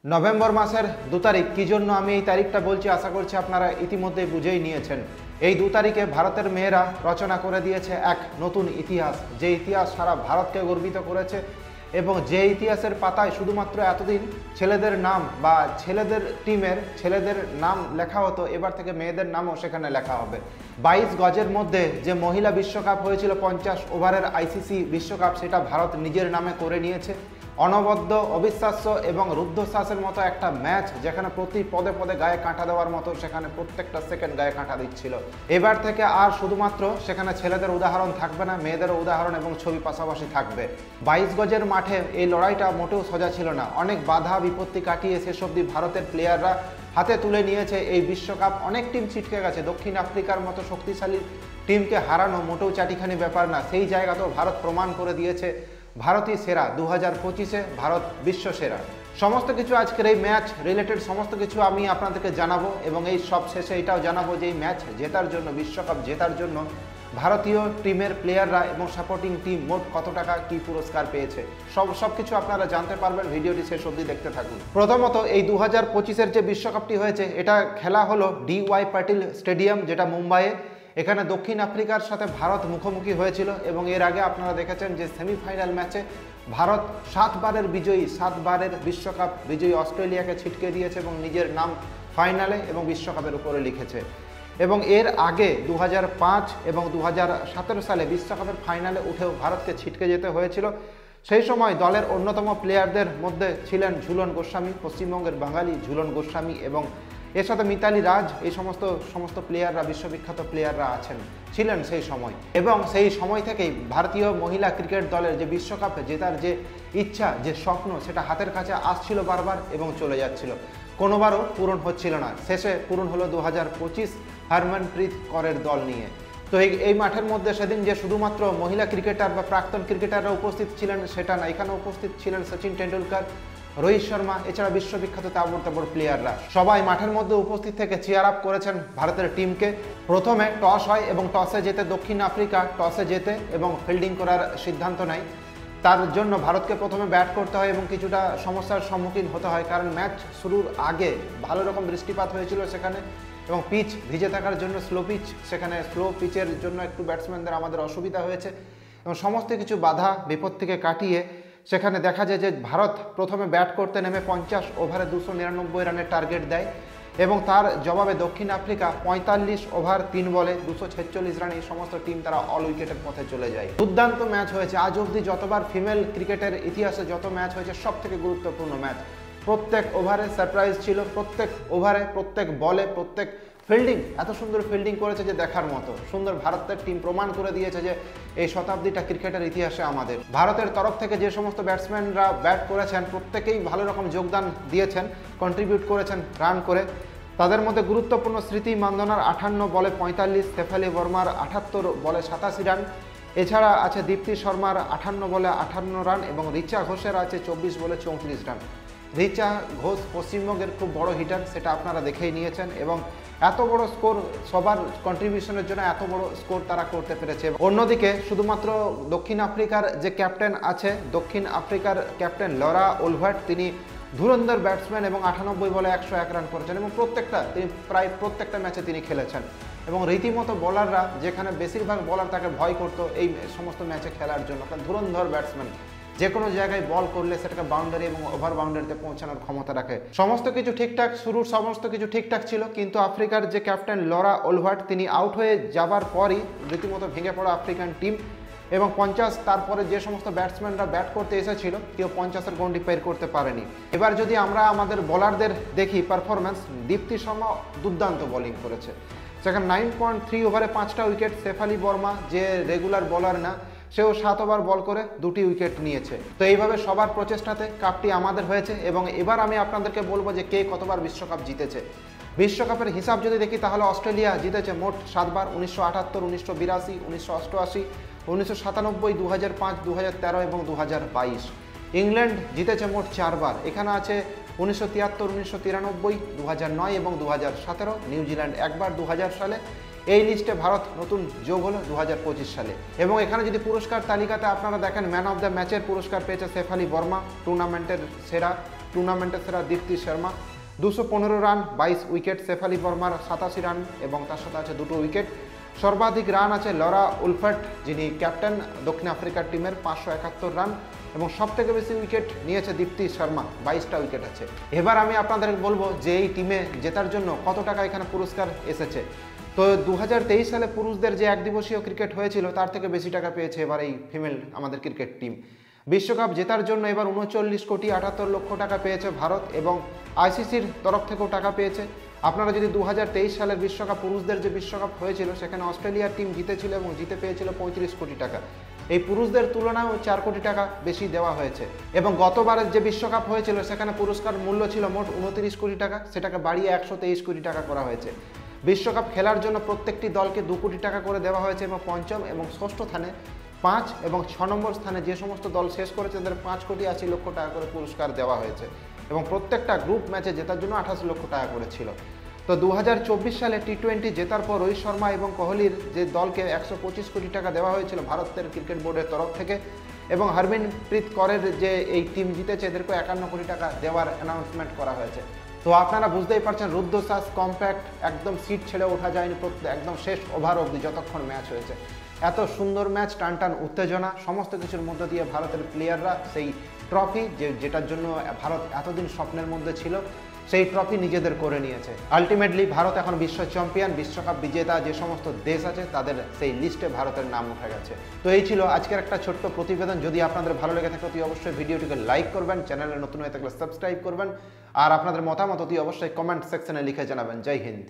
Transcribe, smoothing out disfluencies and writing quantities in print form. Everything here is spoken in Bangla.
নভেম্বর মাসের 2 তারিখ কী জন্য আমি এই তারিখটা বলছি আশা করছি আপনারা ইতিমধ্যে বুঝেই নিয়েছেন। এই 2 তারিখে ভারতের মেয়েরা রচনা করে দিয়েছে এক নতুন ইতিহাস, যে ইতিহাস সারা ভারতকে গর্বিত করেছে এবং যে ইতিহাসের পাতায় শুধুমাত্র এতদিন ছেলেদের নাম বা ছেলেদের টিমের ছেলেদের নাম লেখা হতো, এবার থেকে মেয়েদের নামও সেখানে লেখা হবে। 22 গজের মধ্যে যে মহিলা বিশ্বকাপ হয়েছিল 50 ওভারের আইসিসি বিশ্বকাপ, সেটা ভারত নিজের নামে করে নিয়েছে। অনবদ্য, অবিশ্বাস্য এবং রুদ্ধশ্বাসের মতো একটা ম্যাচ, যেখানে প্রতি পদে পদে গায়ে কাঁটা দেওয়ার মতো সেখানে প্রত্যেকটা সেকেন্ড গায়ে কাঁটা দিচ্ছিল। এবার থেকে আর শুধুমাত্র সেখানে ছেলেদের উদাহরণ থাকবে না, মেয়েদেরও উদাহরণ এবং ছবি পাশাপাশি থাকবে। 22 গজের মাঠে এই লড়াইটা মোটেও সোজা ছিল না। অনেক বাধা বিপত্তি কাটিয়ে শেষ অবধি ভারতের প্লেয়াররা হাতে তুলে নিয়েছে এই বিশ্বকাপ। অনেক টিম ছিটকে গেছে, দক্ষিণ আফ্রিকার মতো শক্তিশালী টিমকে হারানো মোটেও চাটিখানি ব্যাপার না। সেই জায়গাতেও ভারত প্রমাণ করে দিয়েছে ভারতই সেরা। 2025-এ ভারত বিশ্ব সেরা। সমস্ত কিছু আজকের এই ম্যাচ রিলেটেড সমস্ত কিছু আমি আপনাদেরকে জানাবো এবং এই সব শেষে এটাও জানাবো যে এই ম্যাচ জেতার জন্য, বিশ্বকাপ জেতার জন্য ভারতীয় টিমের প্লেয়াররা এবং সাপোর্টিং টিম মোট কত টাকা কি পুরস্কার পেয়েছে, সব কিছু আপনারা জানতে পারবেন। ভিডিওটি শেষ অবধি দেখতে থাকুন। প্রথমত এই 2025-এর যে বিশ্বকাপটি হয়েছে এটা খেলা হলো DY পাটিল স্টেডিয়াম, যেটা মুম্বাইয়ে। এখানে দক্ষিণ আফ্রিকার সাথে ভারত মুখোমুখি হয়েছিল এবং এর আগে আপনারা দেখেছেন যে সেমিফাইনাল ম্যাচে ভারত 7 বারের বিজয়ী, 7 বারের বিশ্বকাপ বিজয়ী অস্ট্রেলিয়াকে ছিটকে দিয়েছে এবং নিজের নাম ফাইনালে এবং বিশ্বকাপের উপরে লিখেছে। এবং এর আগে 2005 এবং 2017 সালে বিশ্বকাপের ফাইনালে উঠেও ভারতকে ছিটকে যেতে হয়েছিল। সেই সময় দলের অন্যতম প্লেয়ারদের মধ্যে ছিলেন ঝুলন গোস্বামী, পশ্চিমবঙ্গের বাঙালি ঝুলন গোস্বামী, এবং এর সাথে মিতালি রাজ। এই সমস্ত প্লেয়াররা, বিশ্ববিখ্যাত প্লেয়াররা ছিলেন সেই সময়। এবং সেই সময় থেকেই ভারতীয় মহিলা ক্রিকেট দলের যে বিশ্বকাপ জেতার যে ইচ্ছা, যে স্বপ্ন, সেটা হাতের কাছে আসছিল বারবার এবং চলে যাচ্ছিল, কোনোবারও পূরণ হচ্ছিল না। শেষে পূরণ হলো 2025 হরমনপ্রীত কৌরের দল নিয়ে। তো এই মাঠের মধ্যে সেদিন যে শুধুমাত্র মহিলা ক্রিকেটার বা প্রাক্তন ক্রিকেটাররা উপস্থিত ছিলেন সেটা না, এখানে উপস্থিত ছিলেন সচিন টেন্ডুলকার, রোহিত শর্মা, এছাড়া বিশ্ববিখ্যাত তাবড় প্লেয়াররা। সবাই মাঠের মধ্যে উপস্থিত থেকে চেয়ার আপ করেছেন ভারতের টিমকে। প্রথমে টস হয় এবং টসে জেতে দক্ষিণ আফ্রিকা টসে জেতে এবং ফিল্ডিং করার সিদ্ধান্ত নেয়। তার জন্য ভারতকে প্রথমে ব্যাট করতে হয় এবং কিছুটা সমস্যার সম্মুখীন হতে হয়, কারণ ম্যাচ শুরুর আগে ভালো রকম বৃষ্টিপাত হয়েছিল সেখানে এবং পিচ ভিজে থাকার জন্য স্লো পিচ, সেখানে স্লো পিচের জন্য একটু ব্যাটসম্যানদের আমাদের অসুবিধা হয়েছে এবং সমস্ত কিছু বাধা বিপত্তিকে কাটিয়ে সেখানে দেখা যায় যে ভারত প্রথমে ব্যাট করতে নেমে 50 ওভারে 299 রানের টার্গেট দেয় এবং তার জবাবে দক্ষিণ আফ্রিকা 45 ওভার 3 বলে 246 রানে এই সমস্ত টিম তারা অল উইকেটের পথে চলে যায়। দুর্দান্ত ম্যাচ হয়েছে। আজ অবধি যতবার ফিমেল ক্রিকেটের ইতিহাসে যত ম্যাচ হয়েছে সব থেকে গুরুত্বপূর্ণ ম্যাচ। প্রত্যেক ওভারে সারপ্রাইজ ছিল, প্রত্যেক ওভারে, প্রত্যেক বলে, প্রত্যেক ফিল্ডিং এত সুন্দর ফিল্ডিং করেছে যে দেখার মতো সুন্দর। ভারতের টিম প্রমাণ করে দিয়েছে যে এই শতাব্দীটা ক্রিকেটের ইতিহাসে আমাদের। ভারতের তরফ থেকে যে সমস্ত ব্যাটসম্যানরা ব্যাট করেছেন প্রত্যেকেই ভালো রকম যোগদান দিয়েছেন, কন্ট্রিবিউট করেছেন রান করে। তাদের মধ্যে গুরুত্বপূর্ণ স্মৃতি মান্দানার 58 বলে 45, শেফালি বর্মার 78 বলে 87 রান, এছাড়া আছে দীপ্তি শর্মার 58 বলে 58 রান এবং রিচা ঘোষের আছে 24 বলে 34 রান। রিচা ঘোষ পশ্চিমবঙ্গের খুব বড় হিটার, সেটা আপনারা দেখেই নিয়েছেন এবং এত বড় স্কোর সবার কন্ট্রিবিউশনের জন্য এত বড় স্কোর তারা করতে পেরেছে। অন্যদিকে শুধুমাত্র দক্ষিণ আফ্রিকার যে ক্যাপ্টেন আছে, দক্ষিণ আফ্রিকার ক্যাপ্টেন লরা ওলভার্ট, তিনি ধুরন্ধর ব্যাটসম্যান এবং 98 বলে 101 রান করেছেন এবং প্রায় প্রত্যেকটা ম্যাচে তিনি খেলেছেন এবং রীতিমতো বলাররা, যেখানে বেশিরভাগ বলার তাকে ভয় করতো এই সমস্ত ম্যাচে খেলার জন্য, কারণ ধুরন্ধর ব্যাটসম্যান, যে কোনো জায়গায় বল করলে সেটাকে বাউন্ডারি এবং ওভার বাউন্ডারিতে পৌঁছানোর ক্ষমতা রাখে। সমস্ত কিছু ঠিকঠাক, শুরুর সমস্ত কিছু ঠিকঠাক ছিল, কিন্তু আফ্রিকার যে ক্যাপ্টেন লরা ওলভার্ট তিনি আউট হয়ে যাবার পরই রীতিমতো ভেঙে পড়া আফ্রিকান টিম এবং 50 তারপরে যে সমস্ত ব্যাটসম্যানরা ব্যাট করতে এসেছিল কেউ 50-এর গন্ডি পার করতে পারেনি। এবার যদি আমরা আমাদের বোলারদের দেখি পারফরম্যান্স, দীপ্তি শর্মা দুর্দান্ত বোলিং করেছে, সেখানে 9.3 ওভারে 5টা উইকেট। শেফালি বর্মা যে রেগুলার বোলার না, সেও 7 ওভার বল করে 2টি উইকেট নিয়েছে। তো এইভাবে সবার প্রচেষ্টাতে কাপটি আমাদের হয়েছে এবং এবার আমি আপনাদেরকে বলবো যে কে কতবার বিশ্বকাপ জিতেছে। বিশ্বকাপের হিসাব যদি দেখি তাহলে অস্ট্রেলিয়া জিতেছে মোট 7 বার, 1978, 1982, 1988, 1997, 2005, 2013 এবং 2022। ইংল্যান্ড জিতেছে মোট 4 বার, এখানে আছে 1973, 1993, 2009 এবং 2017। নিউজিল্যান্ড একবার 2000 সালে এই লিস্টে ভারত নতুন যোগ হলো 2025 সালে। এবং এখানে যদি পুরস্কার তালিকাতে আপনারা দেখেন, ম্যান অফ দ্য ম্যাচের পুরস্কার পেয়েছে শেফালি বর্মা, টুর্নামেন্টের সেরা দীপ্তি শর্মা, 215 রান 22 উইকেট, শেফালি বর্মার 87 রান এবং তার সাথে আছে 2টো উইকেট। সর্বাধিক রান আছে লরা উলফার্ট, যিনি ক্যাপ্টেন দক্ষিণ আফ্রিকার টিমের, 571 রান, এবং সবথেকে বেশি উইকেট নিয়েছে দীপ্তি শর্মা, 22টা উইকেট আছে। এবার আমি আপনাদের বলবো যে এই টিমে জেতার জন্য কত টাকা এখানে পুরস্কার এসেছে। তো 2023 সালে পুরুষদের যে একদিবসীয় ক্রিকেট হয়েছিল তার থেকে বেশি টাকা পেয়েছে এবার এই ফিমেল আমাদের ক্রিকেট টিম। বিশ্বকাপ জেতার জন্য এবার 39,78,00,000 টাকা পেয়েছে ভারত, এবং আইসিসির তরফ থেকেও টাকা পেয়েছে। আপনারা যদি 2023 সালের বিশ্বকাপ, পুরুষদের যে বিশ্বকাপ হয়েছিল সেখানে অস্ট্রেলিয়ার টিম জিতেছিল এবং জিতে পেয়েছিল 35 কোটি টাকা। এই পুরুষদের তুলনায়ও 4 কোটি টাকা বেশি দেওয়া হয়েছে। এবং গতবারের যে বিশ্বকাপ হয়েছিল সেখানে পুরস্কার মূল্য ছিল মোট 29 কোটি টাকা, সেটাকে বাড়িয়ে 123 কোটি টাকা করা হয়েছে। বিশ্বকাপ খেলার জন্য প্রত্যেকটি দলকে 2 কোটি টাকা করে দেওয়া হয়েছে, এবং পঞ্চম এবং ষষ্ঠ স্থানে 5 এবং 6 নম্বর স্থানে যে সমস্ত দল শেষ করেছে তাদের 5,80,00,000 টাকা করে পুরস্কার দেওয়া হয়েছে, এবং প্রত্যেকটা গ্রুপ ম্যাচে জেতার জন্য 28 লক্ষ টাকা করে ছিল। তো 2024 সালে টি20 জেতার পর রোহিত শর্মা এবং কোহলির যে দলকে 125 কোটি টাকা দেওয়া হয়েছিল ভারতের ক্রিকেট বোর্ডের তরফ থেকে, এবং হরমিনপ্রীত কৌরের যে এই টিম জিতেছে এদেরকে 51 কোটি টাকা দেওয়ার অ্যানাউন্সমেন্ট করা হয়েছে। তো আপনারা বুঝতেই পারছেন, রুদ্ধশ্বাস, কম্প্যাক্ট, একদম সিট ছেড়ে ওঠা যায়নি একদম শেষ ওভার অবধি যতক্ষণ ম্যাচ হয়েছে। এত সুন্দর ম্যাচ, টান উত্তেজনা, সমস্ত কিছুর মধ্য দিয়ে ভারতের প্লেয়াররা সেই ট্রফি যেটার জন্য ভারত এতদিন স্বপ্নের মধ্যে ছিল, সেই ট্রফি নিজেদের করে নিয়েছে। আলটিমেটলি ভারত এখন বিশ্ব চ্যাম্পিয়ন, বিশ্বকাপ বিজেতা যে সমস্ত দেশ আছে তাদের সেই লিস্টে ভারতের নাম উঠে গেছে। তো এই ছিল আজকের একটা ছোট্ট প্রতিবেদন। যদি আপনাদের ভালো লেগে থাকে অতি অবশ্যই ভিডিওটিকে লাইক করবেন, চ্যানেলে নতুন হয়ে থাকলে সাবস্ক্রাইব করবেন, আর আপনাদের মতামত অতি অবশ্যই কমেন্ট সেকশনে লিখে জানাবেন। জয় হিন্দ।